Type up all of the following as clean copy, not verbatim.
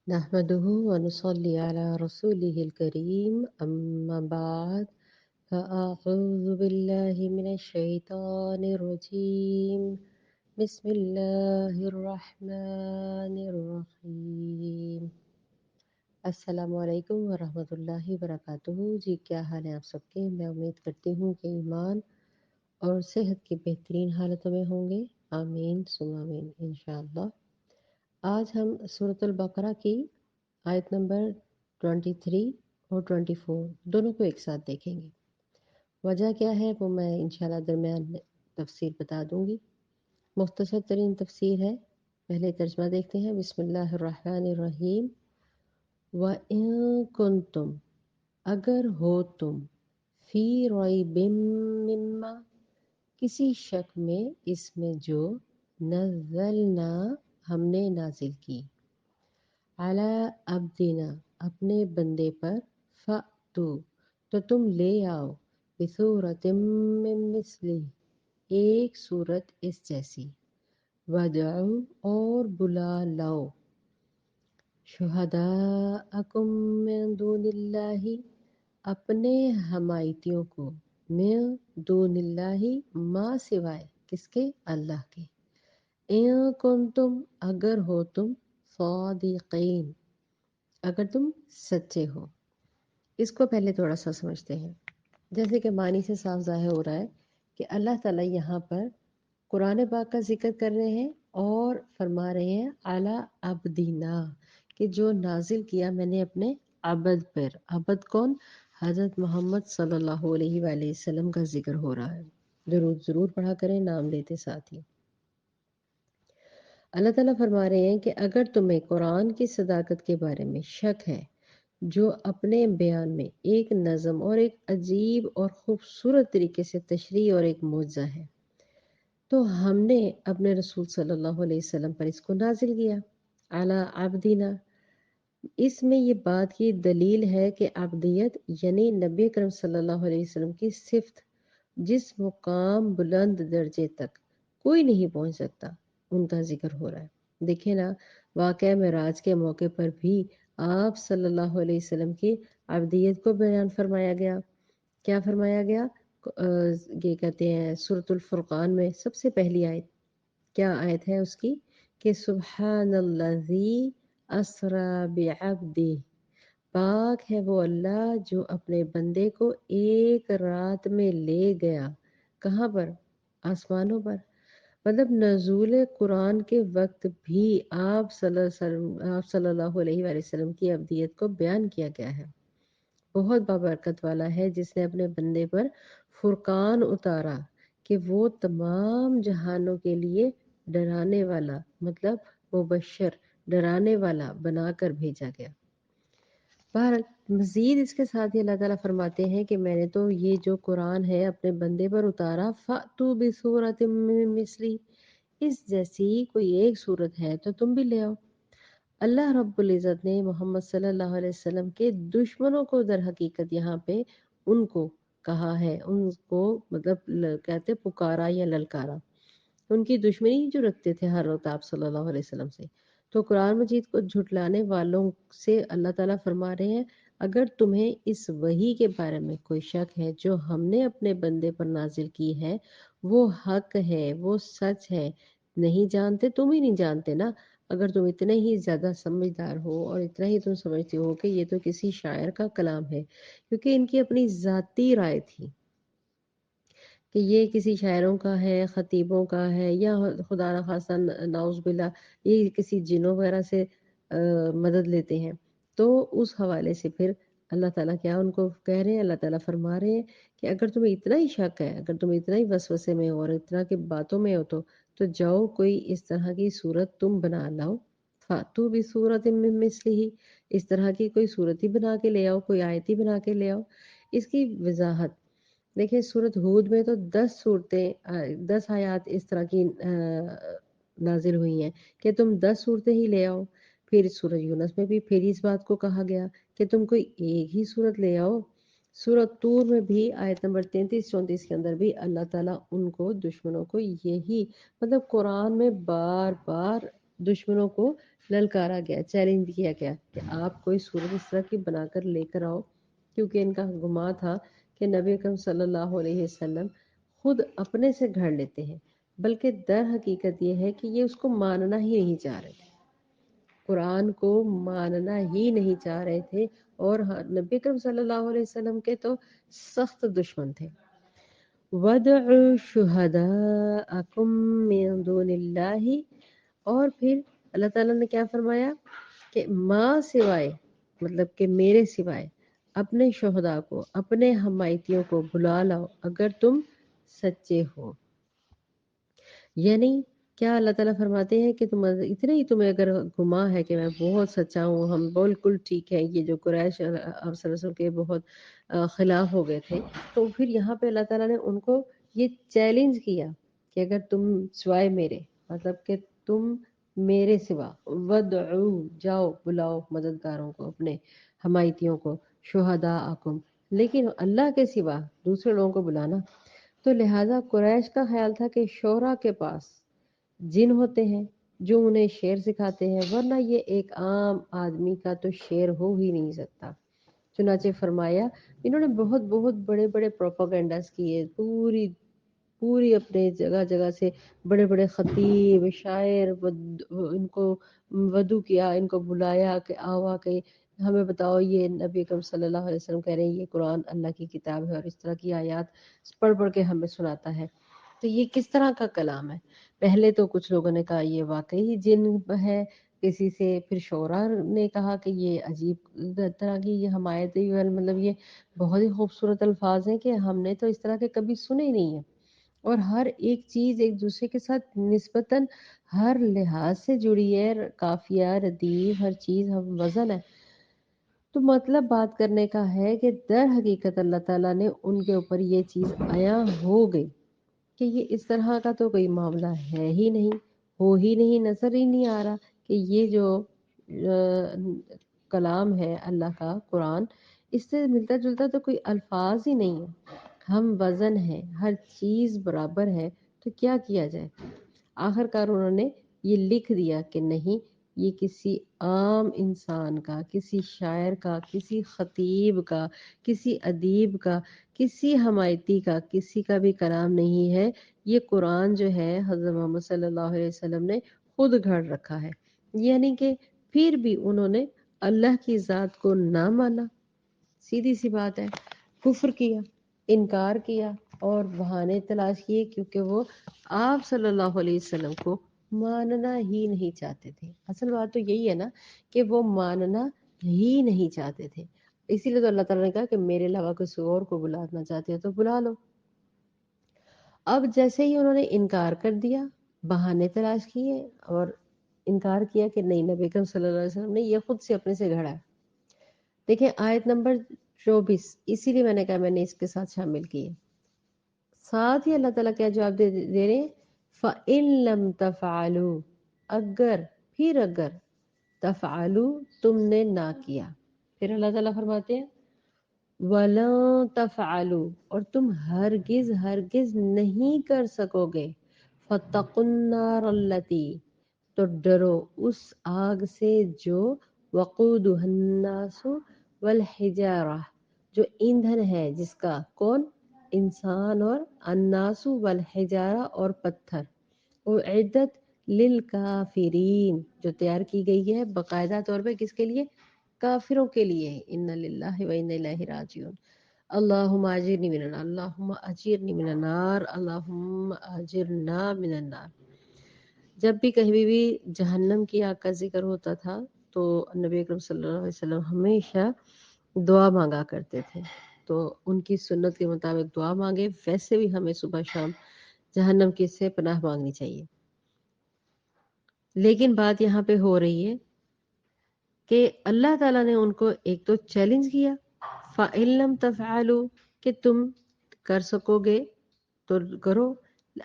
نحمده ونصلي على رسوله الكريم أما بعد فأعوذ بالله من الشيطان الرجيم بسم الله الرحمن الرحيم السلام علیکم ورحمۃ اللہ وبرکاتہ جی کیا حال ہے آپ سب کے؟ میں امید کرتی ہوں کہ ایمان اور صحت کی بہترین حالتوں میں ہوں گے۔ آمین ثم آمین انشاءاللہ۔ آج ہم سورۃ البقرہ کی آیت نمبر 23 اور 24 دونوں کو ایک ساتھ دیکھیں گے۔ وجہ کیا ہے وہ میں انشاءاللہ درمیان میں تفسیر بتا دوں گی۔ مختصر ترین تفسیر ہے۔ پہلے ترجمہ دیکھتے ہیں۔ بسم اللہ الرحمن الرحیم۔ وَإِن كُنتُم اگر ہو تم فی ریب مما کسی شک میں اس میں جو نزلنا ہم نے نازل کی علی عبدنا اپنے بندے پر فأتو تو تم لے آؤ بصورت من مثلہ ایک صورت اس جیسی ودعو اور بلا لاؤ شہداءکم من دون اللہ اپنے حمایتیوں کو من دون اللہ ما سوائے کس کے؟ اللہ کے۔ ان کنتم اگر ہو تم صادقین اگر تم سچے ہو۔ اس کو پہلے تھوڑا سا سمجھتے ہیں۔ جیسے کہ معنی سے صاف ظاہر ہو رہا ہے کہ اللہ تعالیٰ یہاں پر قرآن پاک کا ذکر کر رہے ہیں اور فرما رہے ہیں اعلیٰ عبدینا کہ جو نازل کیا میں نے اپنے عبد پر۔ عبد کون؟ حضرت محمد صلی اللہ علیہ وآلہ وسلم کا ذکر ہو رہا ہے۔ درود ضرور پڑھا کریں، نام لیتے ساتھ ہی۔ اللہ تعالیٰ فرما رہے ہیں کہ اگر تمہیں قرآن کی صداقت کے بارے میں شک ہے جو اپنے بیان میں ایک نظم اور ایک عجیب اور خوبصورت طریقے سے تشریح اور ایک معجزہ ہے تو ہم نے اپنے رسول صلی اللہ علیہ وسلم پر اس کو نازل کیا اعلیٰ عبدینا۔ اس میں یہ بات کی دلیل ہے کہ عبدیت یعنی نبی کرم صلی اللہ علیہ وسلم کی صفت جس مقام بلند درجے تک کوئی نہیں پہنچ سکتا ان کا ذکر ہو رہا ہے۔ دیکھیں نا، واقعہ معراج کے موقع پر بھی آپ صلی اللہ علیہ وسلم کی عبدیت کو بیان فرمایا گیا۔ کیا فرمایا گیا؟ یہ کہتے ہیں سورۃ الفرقان میں سب سے پہلی آیت کیا آیت ہے اس کی کہ سبحان الذی اسری بعبدہ، پاک ہے وہ اللہ جو اپنے بندے کو ایک رات میں لے گیا۔ کہاں پر؟ آسمانوں پر۔ مطلب نزول قرآن کے وقت بھی آپ صلی اللہ علیہ وآلہ وسلم کی عبدیت کو بیان کیا گیا ہے۔ بہت بابرکت والا ہے جس نے اپنے بندے پر فرقان اتارا کہ وہ تمام جہانوں کے لیے ڈرانے والا مطلب مبشر ڈرانے والا بنا کر بھیجا گیا۔ بہرحال مزید اس کے ساتھ ہی اللہ تعالیٰ فرماتے ہیں کہ میں نے تو یہ جو قرآن ہے اپنے بندے پر اتارا فَأْتُوا بِسُورَةٍ مِّن مِّثْلِهِ اس جیسی کوئی ایک صورت ہے تو تم بھی لے آؤ۔ اللہ رب العزت نے محمد صلی اللہ علیہ وسلم کے دشمنوں کو در حقیقت یہاں پہ ان کو کہا ہے، ان کو مطلب کہتے پکارا یا للکارا، ان کی دشمنی جو رکھتے تھے ہر وقت آپ صلی اللہ علیہ وسلم سے۔ تو قرآن مجید کو جھٹلانے والوں سے اللہ تعالیٰ فرما رہے ہیں اگر تمہیں اس وحی کے بارے میں کوئی شک ہے جو ہم نے اپنے بندے پر نازل کی ہے وہ حق ہے، وہ سچ ہے، نہیں جانتے تم ہی نہیں جانتے نا۔ اگر تم اتنے ہی زیادہ سمجھدار ہو اور اتنا ہی تم سمجھتے ہو کہ یہ تو کسی شاعر کا کلام ہے، کیونکہ ان کی اپنی ذاتی رائے تھی کہ یہ کسی شاعروں کا ہے، خطیبوں کا ہے، یا خدا نخواستہ نعوذ باللہ یہ کسی جنوں وغیرہ سے مدد لیتے ہیں۔ تو اس حوالے سے پھر اللہ تعالیٰ کیا ان کو کہہ رہے ہیں؟ اللہ تعالیٰ فرما رہے ہیں کہ اگر تمہیں اتنا ہی شک ہے، اگر تم اتنا ہی وسوسے میں ہو اور اتنا کی باتوں میں ہو تو جاؤ کوئی اس طرح کی صورت تم بنا لاؤ۔ فَأْتُوا بِصُورَةٍ مِّن مِّثْلِهِ اس طرح کی کوئی صورت ہی بنا کے لے آؤ، کوئی آیت ہی بنا کے لے آؤ۔ اس کی وضاحت دیکھیں سورۃ ہود میں تو 10 آیات اس طرح کی نازل ہوئی ہیں کہ تم 10 صورتیں ہی لے آؤ۔ پھر سورۃ یونس میں بھی پھر اس بات کو کہا گیا کہ تم کوئی ایک ہی صورت لے آؤ۔ سورۃ طور میں بھی آیت نمبر 33-34 کے اندر بھی اللہ تعالیٰ ان کو دشمنوں کو یہی مطلب قرآن میں بار بار دشمنوں کو للکارا گیا، چیلنج کیا گیا کہ آپ کوئی صورت اس طرح کی بنا کر لے کر آؤ، کیونکہ ان کا گمان تھا کہ نبی اکرم صلی اللہ علیہ وسلم خود اپنے سے گھڑ لیتے ہیں، بلکہ در حقیقت یہ ہے کہ یہ اس کو ماننا ہی نہیں چاہ رہے تھے، قرآن کو ماننا ہی نہیں چاہ رہے تھے، اور نبی اکرم صلی اللہ علیہ وسلم کے تو سخت دشمن تھے۔ وَادْعُوا شُهَدَاءَكُم مِّن دُونِ اللَّهِ، اور پھر اللہ تعالیٰ نے کیا فرمایا کہ ماں سوائے، مطلب کہ میرے سوائے اپنے شہداء کو، اپنے حمایتیوں کو بلا لاؤ اگر تم سچے ہو۔ یعنی کیا اللہ تعالیٰ فرماتے ہیں کہ تم اتنے ہی تمہیں اگر گماں ہے کہ میں بہت سچا ہوں، ہم بالکل ٹھیک ہے، یہ جو قریش آپ صلی اللہ علیہ وسلم کے بہت خلاف ہو گئے تھے، تو پھر یہاں پہ اللہ تعالیٰ نے ان کو یہ چیلنج کیا کہ اگر تم سوائے میرے، مطلب کہ تم میرے سوا، ودعو جاؤ بلاؤ مددگاروں کو، اپنے حمایتیوں کو، شہداءکم، لیکن اللہ کے سوا دوسرے لوگوں کو بلانا۔ تو لہٰذا قریش کا خیال تھا کہ شعراء کے پاس جن ہوتے ہیں جو انہیں شعر سکھاتے ہیں، ورنہ یہ ایک عام آدمی کا تو شعر ہو ہی نہیں سکتا۔ چنانچہ فرمایا انہوں نے بہت بہت بڑے بڑے پروپیگنڈاز کیے، پوری اپنے جگہ جگہ سے بڑے بڑے خطیب شاعر ان کو ودو کیا، ان کو بلایا کہ آؤ آ کے ہمیں بتاؤ، یہ نبی اکرم صلی اللہ علیہ وسلم کہہ رہے ہیں یہ قرآن اللہ کی کتاب ہے، اور اس طرح کی آیات پڑھ پڑھ کے ہمیں سناتا ہے، تو یہ کس طرح کا کلام ہے؟ پہلے تو کچھ لوگوں نے کہا یہ واقعی جن ہے کسی سے، پھر شعراء نے کہا کہ یہ عجیب طرح کی یہ حمایت، مطلب یہ بہت ہی خوبصورت الفاظ ہیں کہ ہم نے تو اس طرح کے کبھی سنے ہی نہیں ہیں، اور ہر ایک چیز ایک دوسرے کے ساتھ نسبتاً ہر لحاظ سے جڑی ہے، قافیہ ردیف ہر چیز ہم وزن ہے۔ تو مطلب بات کرنے کا ہے کہ در حقیقت اللہ تعالیٰ نے ان کے اوپر یہ چیز عیاں ہو گئی کہ یہ اس طرح کا تو کوئی معاملہ ہے ہی نہیں، ہو ہی نہیں، نظر ہی نہیں آ رہا کہ یہ جو کلام ہے اللہ کا قرآن، اس سے ملتا جلتا تو کوئی الفاظ ہی نہیں ہے، ہم وزن ہے، ہر چیز برابر ہے، تو کیا کیا جائے؟ آخر کار انہوں نے یہ لکھ دیا کہ نہیں، یہ کسی عام انسان کا، کسی شاعر کا، کسی خطیب کا، کسی ادیب کا، کسی حمایتی کا، کسی کا بھی کلام نہیں ہے، یہ قرآن جو ہے حضرت محمد صلی اللہ علیہ وسلم نے خود گھڑ رکھا ہے۔ یعنی کہ پھر بھی انہوں نے اللہ کی ذات کو نہ مانا، سیدھی سی بات ہے، کفر کیا، انکار کیا، اور بہانے تلاش کیے، کیونکہ وہ آپ صلی اللہ علیہ وسلم کو ماننا ہی نہیں چاہتے تھے۔ اصل بات تو یہی ہے نا کہ وہ ماننا ہی نہیں چاہتے تھے، اسی لیے تو اللہ تعالیٰ نے کہا کہ میرے علاوہ کسی اور کو بلانا چاہتے ہو تو بلا لو۔ اب جیسے ہی انہوں نے انکار کر دیا، بہانے تلاش کیے اور انکار کیا کہ نہیں، نبی اکرم صلی اللہ علیہ وسلم نے یہ خود سے اپنے سے گھڑا ہے۔ دیکھیں آیت نمبر 24، اسی لیے میں نے کہا میں نے اس کے ساتھ شامل کی ہے، ساتھ ہی اللہ تعالیٰ کیا جواب دے رہے ہیں، فَإِن لَمْ تَفْعَلُوا، اگر تفعلوا تم نے نہ کیا، پھر اللہ تعالیٰ فرماتے ہیں وَلَن تَفْعَلُوا، اور تم ہرگز ہرگز نہیں کر سکو گے، فَاتَّقُوا النَّارَ الَّتِي، تو ڈرو اس آگ سے جو وقودها الناس والحجارہ، جو ایندھن ہے جس کا، کون؟ انسان اور الناس والحجارہ، اور پتھر، اعدت للکافرین، جو تیار کی گئی ہے باقاعدہ طور پہ کس کے لیے؟ کافروں کے لیے۔ ان للہ و انا الیہ راجعون، اللہم اجرنی من النار، اللہم اجرنی من النار، اللہم اجرنا من النار۔ جب بھی کہیں بھی جہنم کی آگ کا ذکر ہوتا تھا تو نبی اکرم صلی اللہ علیہ وسلم ہمیشہ دعا مانگا کرتے تھے، تو ان کی سنت کے مطابق دعا مانگے، ویسے بھی ہمیں صبح شام جہنم کی سے پناہ مانگنی چاہیے۔ لیکن بات یہاں پہ ہو رہی ہے کہ اللہ تعالیٰ نے ان کو ایک تو چیلنج کیا، فَإِن لَمْ تَفْعَلُوا، کہ تم کر سکو گے تو کرو،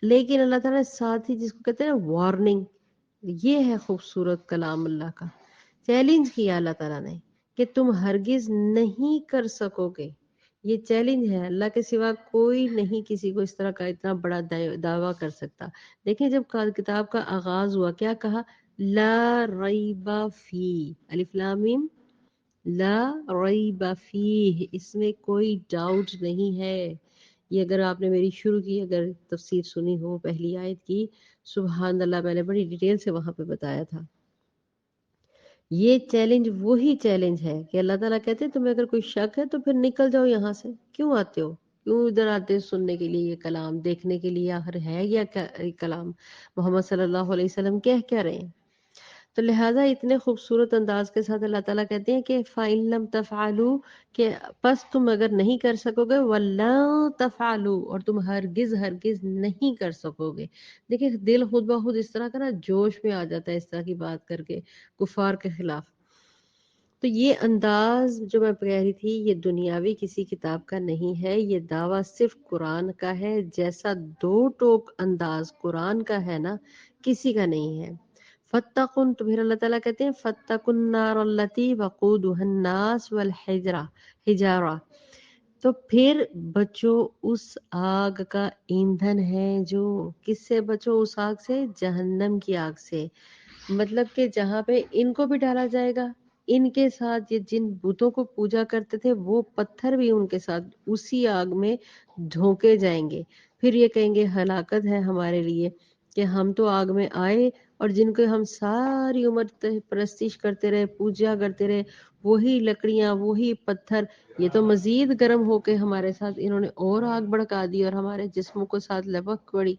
لیکن اللہ تعالیٰ نے ساتھ ہی جس کو کہتے ہیں نا وارننگ، یہ ہے خوبصورت کلام اللہ کا، چیلنج کیا اللہ تعالیٰ نے کہ تم ہرگز نہیں کر سکو گے، یہ چیلنج ہے، اللہ کے سوا کوئی نہیں کسی کو اس طرح کا اتنا بڑا دعویٰ کر سکتا۔ دیکھیں جب کتاب کا آغاز ہوا کیا کہا، لا ریب فی، الف لام میم، لا ریب فیہ، اس میں کوئی ڈاؤٹ نہیں ہے۔ یہ اگر آپ نے میری شروع کی اگر تفسیر سنی ہو پہلی آیت کی، سبحان اللہ، میں نے بڑی ڈیٹیل سے وہاں پہ بتایا تھا۔ یہ چیلنج وہی چیلنج ہے کہ اللہ تعالیٰ کہتے ہیں تمہیں اگر کوئی شک ہے تو پھر نکل جاؤ یہاں سے، کیوں آتے ہو، کیوں ادھر آتے ہو سننے کے لیے یہ کلام، دیکھنے کے لیے آخر ہے یا کلام محمد صلی اللہ علیہ وسلم کہہ کیا رہے ہیں۔ تو لہٰذا اتنے خوبصورت انداز کے ساتھ اللہ تعالیٰ کہتے ہیں کہ فَإِن لَمْ تَفْعَلُوا، کہ پس تم اگر نہیں کر سکو گے، وَلَن تَفْعَلُوا، اور تم ہرگز ہرگز نہیں کر سکو گے۔ دیکھیں دل خود بخود اس طرح کا نا جوش میں آ جاتا ہے اس طرح کی بات کر کے کفار کے خلاف۔ تو یہ انداز جو میں کہہ رہی تھی یہ دنیاوی کسی کتاب کا نہیں ہے، یہ دعویٰ صرف قرآن کا ہے، جیسا دو ٹوک انداز قرآن کا ہے نا کسی کا نہیں ہے۔ فتقن، تو پھر اللہ تعالیٰ کہتے ہیں فتقن النار التی وقودها الناس والحجارہ، تو پھر بچو اس آگ کا ایندھن ہے جو، کس سے بچو اس آگ سے، جہنم کی آگ سے، مطلب کہ جہاں پہ ان کو بھی ڈالا جائے گا، ان کے ساتھ یہ جن بتوں کو پوجا کرتے تھے وہ پتھر بھی ان کے ساتھ اسی آگ میں دھونکے جائیں گے۔ پھر یہ کہیں گے ہلاکت ہے ہمارے لیے کہ ہم تو آگ میں آئے اور جن کو ہم ساری عمر پرستش کرتے رہے، پوجا کرتے رہے، وہی لکڑیاں وہی پتھر، یہ تو مزید گرم ہو کے ہمارے ساتھ انہوں نے اور آگ بھڑکا دی اور ہمارے جسموں کو ساتھ لپک پڑی۔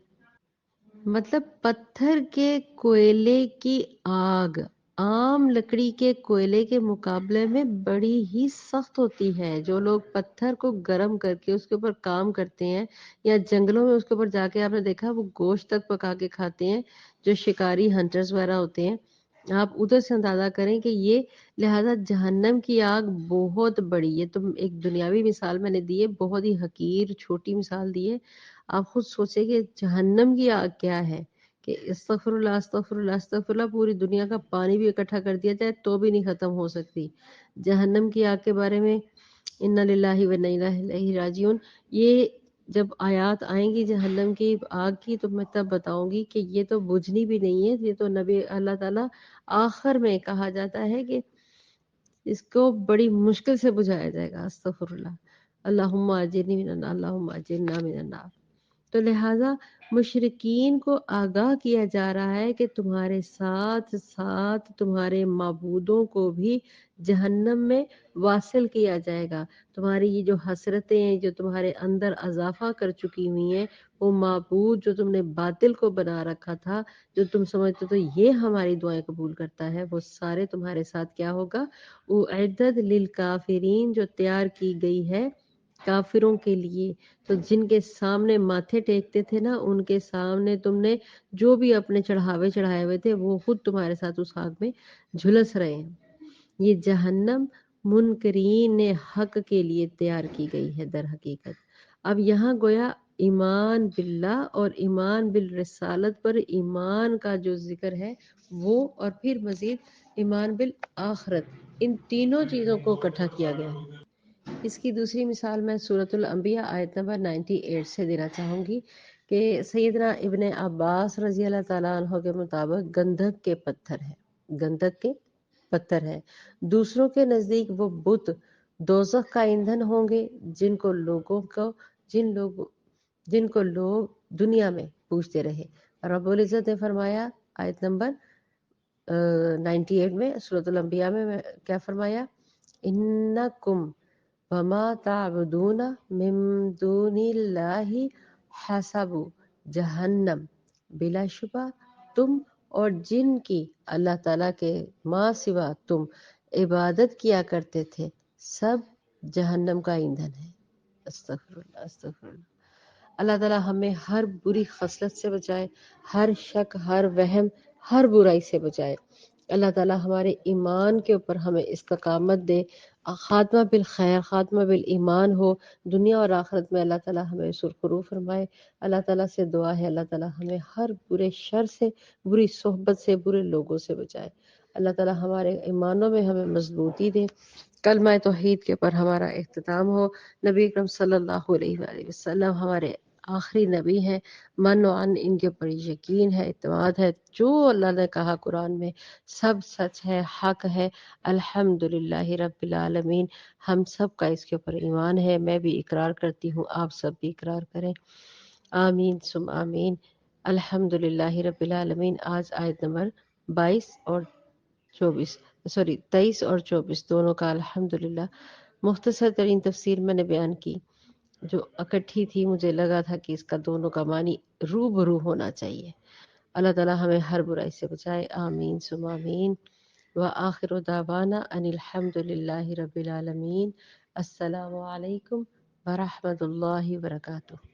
مطلب پتھر کے کوئلے کی آگ عام لکڑی کے کوئلے کے مقابلے میں بڑی ہی سخت ہوتی ہے۔ جو لوگ پتھر کو گرم کر کے اس کے اوپر کام کرتے ہیں یا جنگلوں میں اس کے اوپر جا کے آپ نے دیکھا وہ گوشت تک پکا کے کھاتے ہیں، جو شکاری ہنٹرز وغیرہ ہوتے ہیں، آپ ادھر سے اندازہ کریں کہ یہ، لہذا جہنم کی آگ بہت بڑی ہے۔ تو ایک دنیاوی مثال میں نے دی ہے، بہت ہی حقیر چھوٹی مثال دی ہے، آپ خود سوچیں کہ جہنم کی آگ کیا ہے، کہ استغفر اللہ استغفر اللہ استغفر اللہ، پوری دنیا کا پانی بھی اکٹھا کر دیا جائے تو بھی نہیں ختم ہو سکتی۔ جہنم کی آگ کے بارے میں انا للہ و انا الیہ راجعون، یہ جب آیات آئیں گی جہنم کی آگ کی تو میں تب بتاؤں گی کہ یہ تو بجھنی بھی نہیں ہے، یہ تو نبی اللہ تعالیٰ آخر میں کہا جاتا ہے کہ اس کو بڑی مشکل سے بجھایا جائے گا۔ استغفر اللہ، اللہم اجرنی من النار، اللہم اجرنا من النار۔ تو لہٰذا مشرکین کو آگاہ کیا جا رہا ہے کہ تمہارے ساتھ ساتھ تمہارے معبودوں کو بھی جہنم میں واصل کیا جائے گا۔ تمہاری یہ جو حسرتیں ہیں جو تمہارے اندر اضافہ کر چکی ہوئی ہیں، وہ معبود جو تم نے باطل کو بنا رکھا تھا، جو تم سمجھتے تو یہ ہماری دعائیں قبول کرتا ہے، وہ سارے تمہارے ساتھ کیا ہوگا، اعدت للکافرین، جو تیار کی گئی ہے کافروں کے لیے۔ تو جن کے سامنے ماتھے ٹیکتے تھے نا، ان کے سامنے تم نے جو بھی اپنے چڑھاوے چڑھائے ہوئے تھے وہ خود تمہارے ساتھ اس آگ میں جھلس رہے ہیں۔ یہ جہنم منکرین حق کے لیے تیار کی گئی ہے در حقیقت۔ اب یہاں گویا ایمان باللہ اور ایمان بالرسالت پر ایمان کا جو ذکر ہے وہ، اور پھر مزید ایمان بالآخرت، ان تینوں چیزوں کو اکٹھا کیا گیا ہے۔ اس کی دوسری مثال میں سورۃ الانبیاء آیت نمبر 98 سے دینا چاہوں گی کہ سیدنا ابن عباس رضی اللہ تعالیٰ عنہ کے مطابق گندھک کے پتھر ہے، گندھک کے پتھر ہے، دوسروں کے نزدیک وہ بت دوزخ کا ایندھن ہوں گے، جن کو لوگ دنیا میں پوچھتے رہے۔ رب العزت نے فرمایا آیت نمبر 98 میں سورۃ الانبیاء میں کیا فرمایا، انکم وما تعبدون من دون اللہ حسب جہنم، بلا شبہ تم اور جن کی اللہ تعالیٰ کے ماں سوا تم عبادت کیا کرتے تھے سب جہنم کا ایندھن ہے۔ استغفر اللہ استغفر اللہ۔ اللہ تعالیٰ ہمیں ہر بری خصلت سے بچائے، ہر شک، ہر وہم، ہر برائی سے بچائے۔ اللہ تعالیٰ ہمارے ایمان کے اوپر ہمیں استقامت دے، خاتمہ بالخیر، خاتمہ بالایمان ہو، دنیا اور آخرت میں اللہ تعالیٰ ہمیں سرخرو فرمائے۔ اللہ تعالیٰ سے دعا ہے اللہ تعالیٰ ہمیں ہر برے شر سے، بری صحبت سے، برے لوگوں سے بچائے۔ اللہ تعالیٰ ہمارے ایمانوں میں ہمیں مضبوطی دے۔ کلمہ توحید کے پر ہمارا اختتام ہو، نبی اکرم صلی اللہ علیہ وآلہ وسلم ہمارے آخری نبی ہیں، من و عن ان کے اوپر یقین ہے، اعتماد ہے، جو اللہ نے کہا قرآن میں سب سچ ہے، حق ہے، الحمدللہ رب العالمین، ہم سب کا اس کے اوپر ایمان ہے، میں بھی اقرار کرتی ہوں، آپ سب بھی اقرار کریں، آمین ثم آمین، الحمدللہ رب العالمین۔ آج آیت نمبر 22 اور 23 اور 24 دونوں کا الحمدللہ مختصر ترین تفسیر میں نے بیان کی، جو اکٹھی تھی، مجھے لگا تھا کہ اس کا دونوں کا معنی روبرو ہونا چاہیے۔ اللہ تعالی ہمیں ہر برائی سے بچائے، آمین ثم آمین۔ وآخر دعوانا ان الحمد للہ رب العالمین۔ السلام علیکم ورحمۃ اللہ وبرکاتہ۔